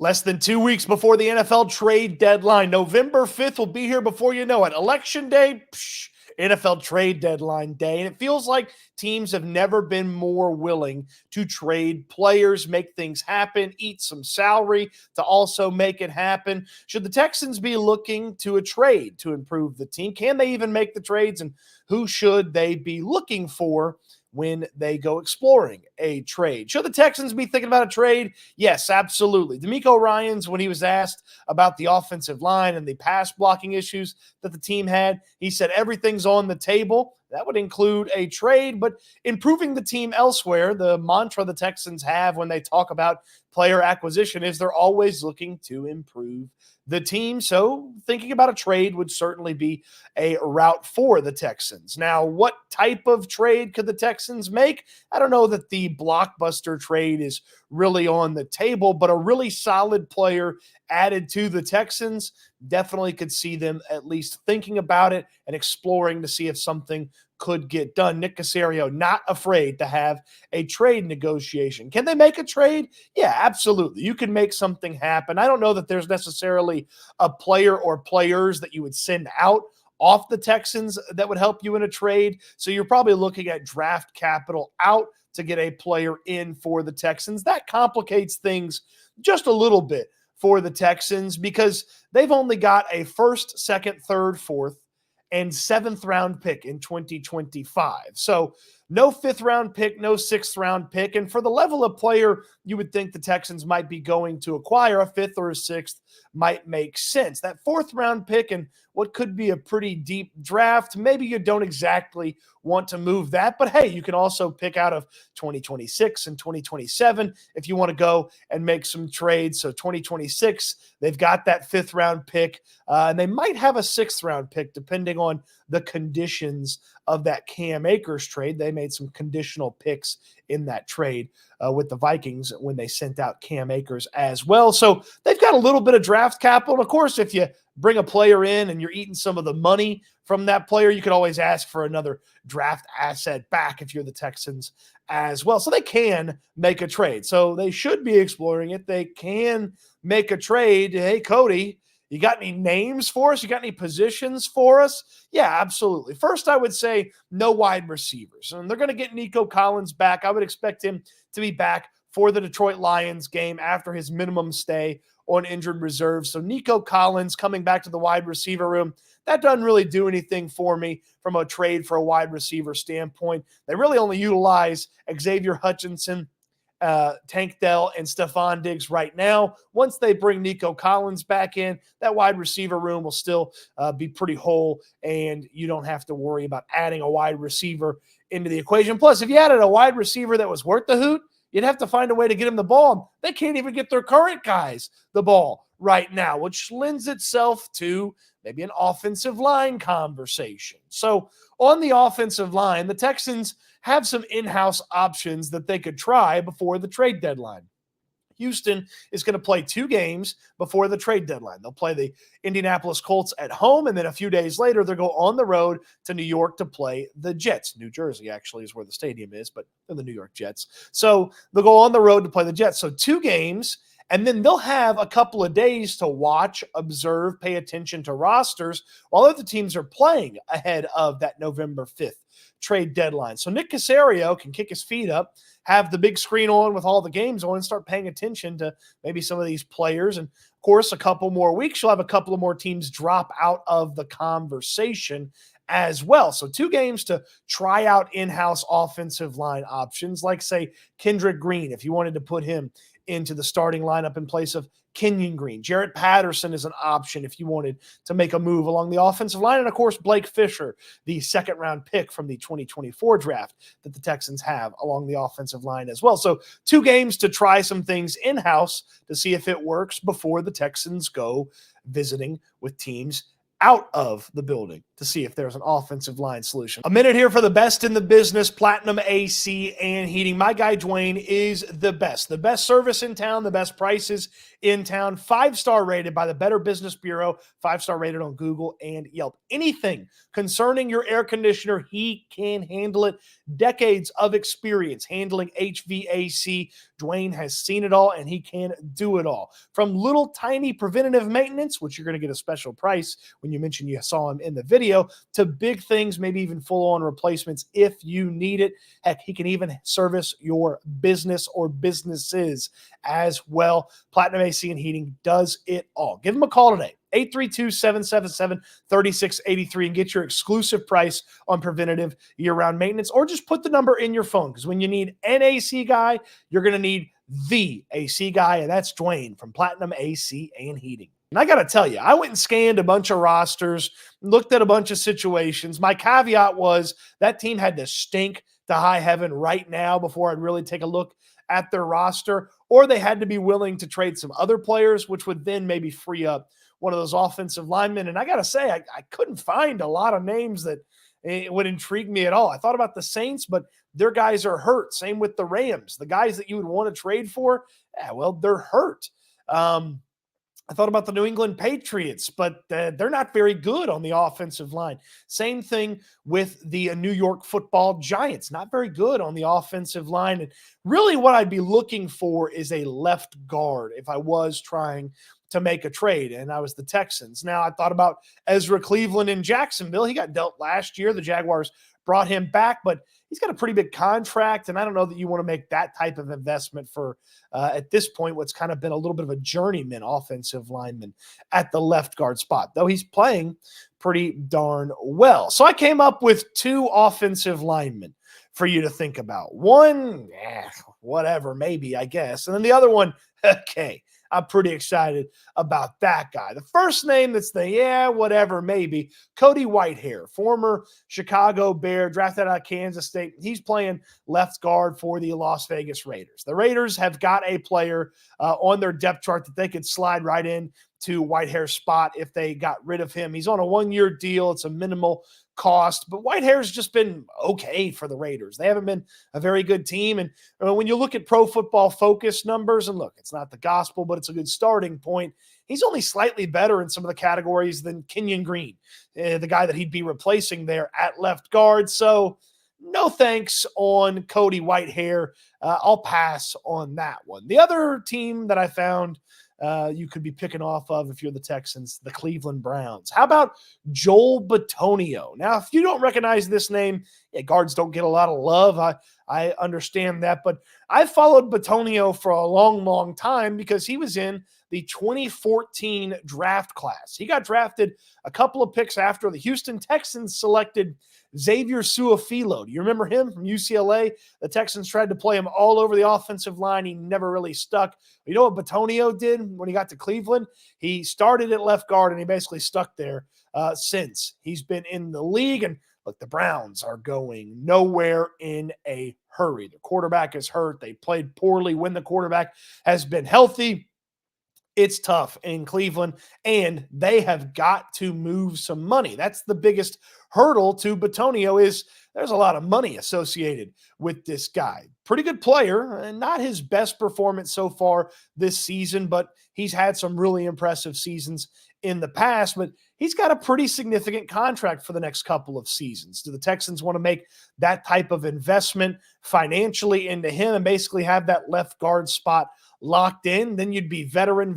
Less than 2 weeks before the NFL trade deadline. November 5th will be here before you know it. Election day, NFL trade deadline day. And it feels like teams have never been more willing to trade players, make things happen, eat some salary to also make it happen. Should the Texans be looking to a trade to improve the team? Can they even make the trades? And who should they be looking for when they go exploring a trade? Should the Texans be thinking about a trade? Yes, absolutely. D'Amico Ryans, when he was asked about the offensive line and the pass blocking issues that the team had, he said everything's on the table. That would include a trade, but improving the team elsewhere, the mantra the Texans have when they talk about player acquisition is they're always looking to improve the team. So thinking about a trade would certainly be a route for the Texans. Now, what type of trade could the Texans make? I don't know that the blockbuster trade is really on the table, but a really solid player added to the Texans definitely could see them at least thinking about it and exploring to see if something could get done. Nick Caserio not afraid to have a trade negotiation. Can they make a trade? Yeah, absolutely. You can make something happen. I don't know that there's necessarily a player or players that you would send out off the Texans that would help you in a trade. So you're probably looking at draft capital out to get a player in for the Texans. That complicates things just a little bit for the Texans because they've only got a first, second, third, fourth, and 7th round pick in 2025. So no 5th round pick, no 6th round pick. And for the level of player you would think the Texans might be going to acquire, a 5th or a 6th might make sense. That 4th round pick and what could be a pretty deep draft, maybe you don't exactly want to move that. But hey, you can also pick out of 2026 and 2027 if you want to go and make some trades. So 2026, they've got that 5th round pick, and they might have a 6th round pick depending on the conditions of that Cam Akers trade. They made some conditional picks in that trade with the Vikings when they sent out Cam Akers as well. So they've got a little bit of draft capital. And of course, if you bring a player in and you're eating some of the money from that player, you could always ask for another draft asset back if you're the Texans as well. So they can make a trade. So they should be exploring it. They can make a trade. Hey, Cody, you got any names for us? You got any positions for us? Yeah, absolutely. First, I would say no wide receivers. And they're going to get Nico Collins back. I would expect him to be back for the Detroit Lions game after his minimum stay on injured reserve. So Nico Collins coming back to the wide receiver room, that doesn't really do anything for me from a trade for a wide receiver standpoint. They really only utilize Xavier Hutchinson, Tank Dell, and Stefon Diggs right now. Once they bring Nico Collins back in, that wide receiver room will still be pretty whole, and you don't have to worry about adding a wide receiver into the equation. Plus, if you added a wide receiver that was worth the hoot, you'd have to find a way to get him the ball. They can't even get their current guys the ball right now, which lends itself to maybe an offensive line conversation. So on the offensive line, the Texans have some in-house options that they could try before the trade deadline. Houston is going to play 2 games before the trade deadline. They'll play the Indianapolis Colts at home, and then a few days later, they'll go on the road to New York to play the Jets. New Jersey, actually, is where the stadium is, but they're the New York Jets. So they'll go on the road to play the Jets. So 2 games, and then they'll have a couple of days to watch, observe, pay attention to rosters while other teams are playing ahead of that November 5th trade deadline. So Nick Caserio can kick his feet up, have the big screen on with all the games on, and start paying attention to maybe some of these players. And of course, a couple more weeks, you'll have a couple of more teams drop out of the conversation as well. So 2 games to try out in-house offensive line options, like, say, Kendrick Green, if you wanted to put him into the starting lineup in place of Kenyon Green. Jarrett Patterson is an option if you wanted to make a move along the offensive line. And, of course, Blake Fisher, the 2nd-round pick from the 2024 draft that the Texans have along the offensive line as well. So 2 games to try some things in-house to see if it works before the Texans go visiting with teams out of the building to see if there's an offensive line solution. A minute here for the best in the business, Platinum AC and Heating. My guy Dwyane is the best service in town, the best prices in town, 5-star rated by the Better Business Bureau, 5-star rated on Google and Yelp. Anything concerning your air conditioner, he can handle it. Decades of experience handling HVAC. Dwyane has seen it all, and he can do it all. From little tiny preventative maintenance, which you're going to get a special price when you mention you saw him in the video, to big things, maybe even full-on replacements if you need it. Heck, he can even service your business or businesses as well. Platinum AC and Heating does it all. Give him a call today, 832-777-3683, and get your exclusive price on preventative year-round maintenance, or just put the number in your phone, because when you need an AC guy, you're going to need the AC guy, and that's Dwyane from Platinum AC and Heating. And I got to tell you, I went and scanned a bunch of rosters, looked at a bunch of situations. My caveat was that team had to stink to high heaven right now before I'd really take a look at their roster, or they had to be willing to trade some other players, which would then maybe free up one of those offensive linemen. And I got to say, I couldn't find a lot of names that would intrigue me at all. I thought about the Saints, but their guys are hurt. Same with the Rams. The guys that you would want to trade for, well, they're hurt. I thought about the New England Patriots, but they're not very good on the offensive line. Same thing with the New York Football Giants, not very good on the offensive line. And really what I'd be looking for is a left guard if I was trying to make a trade, and I was the Texans. Now, I thought about Ezra Cleveland in Jacksonville. He got dealt last year. The Jaguars brought him back, but he's got a pretty big contract, and I don't know that you want to make that type of investment for, at this point, what's kind of been a little bit of a journeyman offensive lineman at the left guard spot, though he's playing pretty darn well. So I came up with two offensive linemen for you to think about. One, whatever, maybe, I guess. And then the other one, okay, I'm pretty excited about that guy. The first name that's whatever, maybe, Cody Whitehair, former Chicago Bear, drafted out of Kansas State. He's playing left guard for the Las Vegas Raiders. The Raiders have got a player on their depth chart that they could slide right in to Whitehair's spot if they got rid of him. He's on a one-year deal. It's a minimal cost, but Whitehair's just been okay for the Raiders. They haven't been a very good team. And when you look at Pro Football Focus numbers, and look, it's not the gospel, but it's a good starting point. He's only slightly better in some of the categories than Kenyon Green, the guy that he'd be replacing there at left guard. So no thanks on Cody Whitehair. I'll pass on that one. The other team that I found you could be picking off of if you're the Texans, the Cleveland Browns. How about Joel Bitonio? Now, if you don't recognize this name, guards don't get a lot of love. I understand that, but I followed Bitonio for a long, long time because he was in the 2014 draft class. He got drafted a couple of picks after the Houston Texans selected Xavier Su'a-Filo. Do you remember him from UCLA? The Texans tried to play him all over the offensive line. He never really stuck. You know what Bitonio did when he got to Cleveland? He started at left guard, and he basically stuck there since. He's been in the league, and look, the Browns are going nowhere in a hurry. The quarterback is hurt. They played poorly when the quarterback has been healthy. It's tough in Cleveland, and they have got to move some money. That's the biggest hurdle to Bitonio is there's a lot of money associated with this guy. Pretty good player, and not his best performance so far this season, but he's had some really impressive seasons in the past, but he's got a pretty significant contract for the next couple of seasons. Do the Texans want to make that type of investment financially into him and basically have that left guard spot locked in? Then you'd be veteran,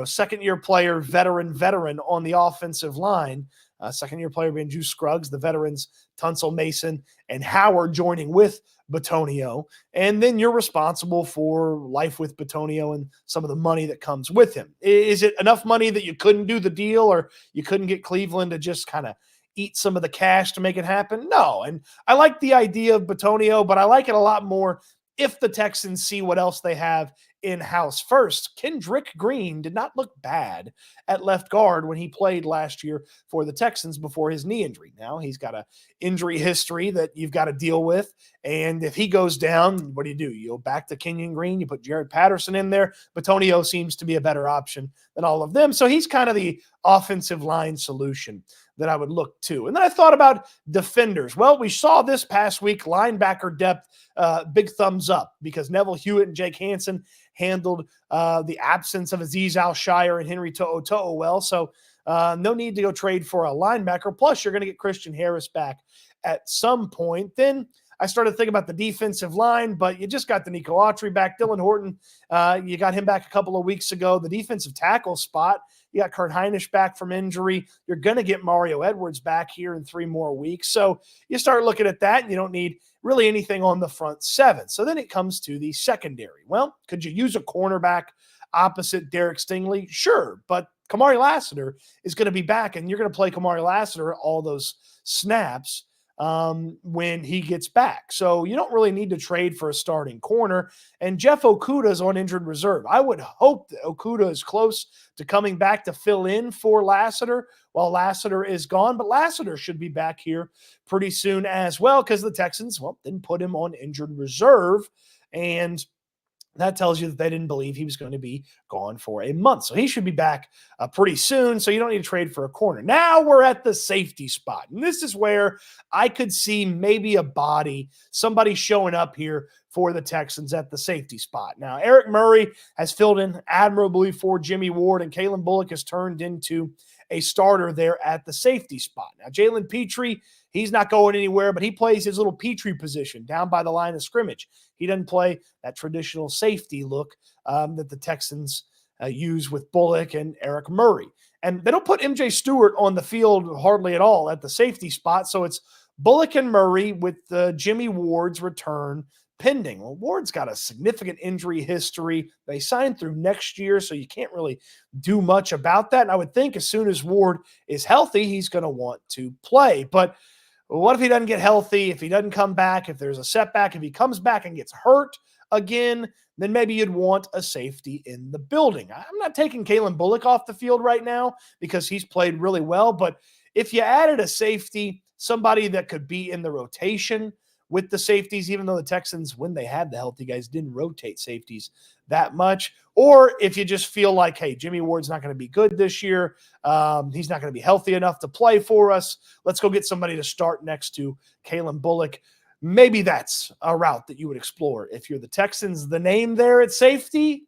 second-year player, veteran on the offensive line. Second-year player being Juice Scruggs, the veterans Tunsil, Mason, and Howard joining with Bitonio. And then you're responsible for life with Bitonio and some of the money that comes with him. Is it enough money that you couldn't do the deal, or you couldn't get Cleveland to just kind of eat some of the cash to make it happen? No. And I like the idea of Bitonio, but I like it a lot more if the Texans see what else they have in-house first. Kendrick Green did not look bad at left guard when he played last year for the Texans before his knee injury. Now he's got an injury history that you've got to deal with, and if he goes down, what do? You go back to Kenyon Green, you put Jared Patterson in there. Bitonio seems to be a better option than all of them, so he's kind of the offensive line solution that I would look to. And then I thought about defenders. Well, we saw this past week linebacker depth, big thumbs up, because Neville Hewitt and Jake Hansen handled the absence of Azeez Al-Shire and Henry To'o well. So no need to go trade for a linebacker. Plus, you're going to get Christian Harris back at some point. Then I started thinking about the defensive line, but you just got the Nico back. Dylan Horton, you got him back a couple of weeks ago. The defensive tackle spot, you got Kurt Hinish back from injury. You're going to get Mario Edwards back here in 3 more weeks. So you start looking at that, and you don't need really anything on the front 7. So then it comes to the secondary. Well, could you use a cornerback opposite Derek Stingley? Sure, but Kamari Lassiter is going to be back, and you're going to play Kamari Lassiter all those snaps when he gets back. So you don't really need to trade for a starting corner. And Jeff Okudah is on injured reserve. I would hope that Okudah is close to coming back to fill in for Lassiter while Lassiter is gone. But Lassiter should be back here pretty soon as well, because the Texans, well, didn't put him on injured reserve. And that tells you that they didn't believe he was going to be gone for a month. So he should be back pretty soon, so you don't need to trade for a corner. Now we're at the safety spot, and this is where I could see maybe a body, somebody showing up here for the Texans at the safety spot. Now, Eric Murray has filled in admirably for Jimmy Ward, and Kalen Bullock has turned into a starter there at the safety spot. Now, Jalen Petrie, he's not going anywhere, but he plays his little Petrie position down by the line of scrimmage. He doesn't play that traditional safety look that the Texans use with Bullock and Eric Murray. And they don't put MJ Stewart on the field hardly at all at the safety spot, so it's Bullock and Murray with Jimmy Ward's return pending. Well, Ward's got a significant injury history. They signed through next year, so you can't really do much about that. And I would think as soon as Ward is healthy, he's going to want to play. But what if he doesn't get healthy, if he doesn't come back, if there's a setback, if he comes back and gets hurt again, then maybe you'd want a safety in the building. I'm not taking Kalen Bullock off the field right now because he's played really well, but if you added a safety, somebody that could be in the rotation with the safeties, even though the Texans, when they had the healthy guys, didn't rotate safeties that much. Or if you just feel like, hey, Jimmy Ward's not going to be good this year, he's not going to be healthy enough to play for us, let's go get somebody to start next to Kalen Bullock. Maybe that's a route that you would explore. If you're the Texans, the name there at safety,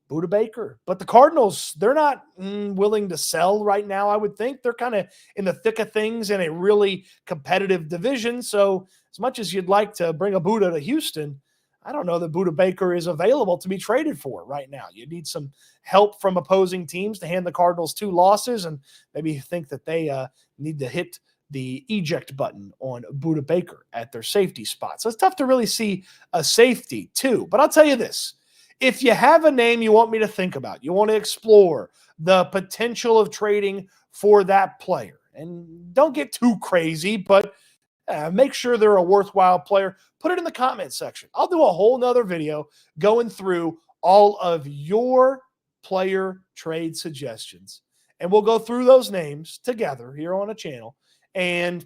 Budda Baker. But the Cardinals, they're not willing to sell right now, I would think. They're kind of in the thick of things in a really competitive division. So as much as you'd like to bring a Budda to Houston, I don't know that Budda Baker is available to be traded for right now. You need some help from opposing teams to hand the Cardinals 2 losses, and maybe you think that they need to hit the eject button on Budda Baker at their safety spot. So it's tough to really see a safety too. But I'll tell you this. If you have a name you want me to think about, you want to explore the potential of trading for that player, and don't get too crazy, but make sure they're a worthwhile player, put it in the comment section. I'll do a whole nother video going through all of your player trade suggestions, and we'll go through those names together here on a channel, and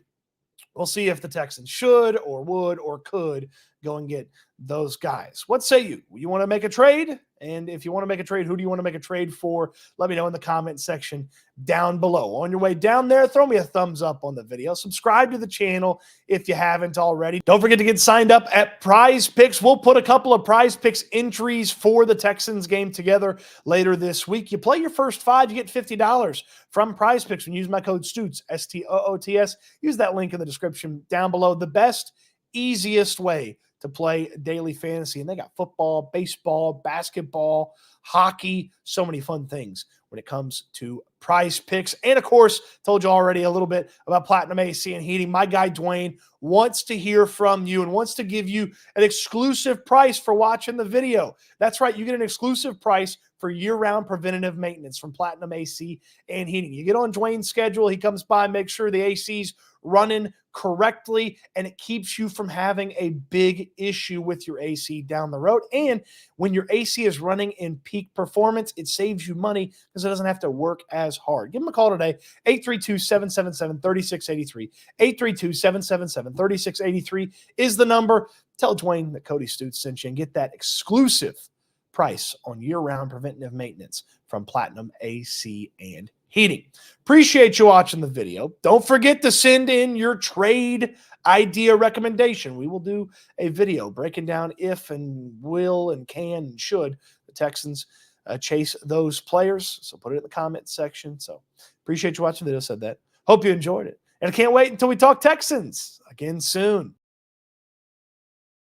we'll see if the Texans should or would or could go and get those guys. What say you? You want to make a trade? And if you want to make a trade, who do you want to make a trade for? Let me know in the comment section down below. On your way down there, throw me a thumbs up on the video. Subscribe to the channel if you haven't already. Don't forget to get signed up at Prize Picks. We'll put a couple of Prize Picks entries for the Texans game together later this week. You play your first 5, you get $50 from Prize Picks when you use my code STOOTS, STOOTS. Use that link in the description down below. The best, easiest way to play daily fantasy. And they got football, baseball, basketball, hockey, so many fun things when it comes to Prize Picks. And of course, told you already a little bit about Platinum AC and Heating. My guy Dwyane wants to hear from you and wants to give you an exclusive price for watching the video. That's right, you get an exclusive price for year-round preventative maintenance from Platinum AC and Heating. You get on Dwyane's schedule, he comes by, makes sure the AC's running correctly, and it keeps you from having a big issue with your AC down the road. And when your AC is running in peak performance, it saves you money because it doesn't have to work as hard. Give them a call today, 832-777-3683. 832-777-3683 is the number. Tell Dwyane that Cody Stoots sent you and get that exclusive price on year-round preventative maintenance from Platinum AC and Heating. Appreciate you watching the video. Don't forget to send in your trade idea recommendation. We will do a video breaking down if and will and can and should the Texans chase those players. So put it in the comment section. So appreciate you watching the video. Said that. Hope you enjoyed it. And I can't wait until we talk Texans again soon.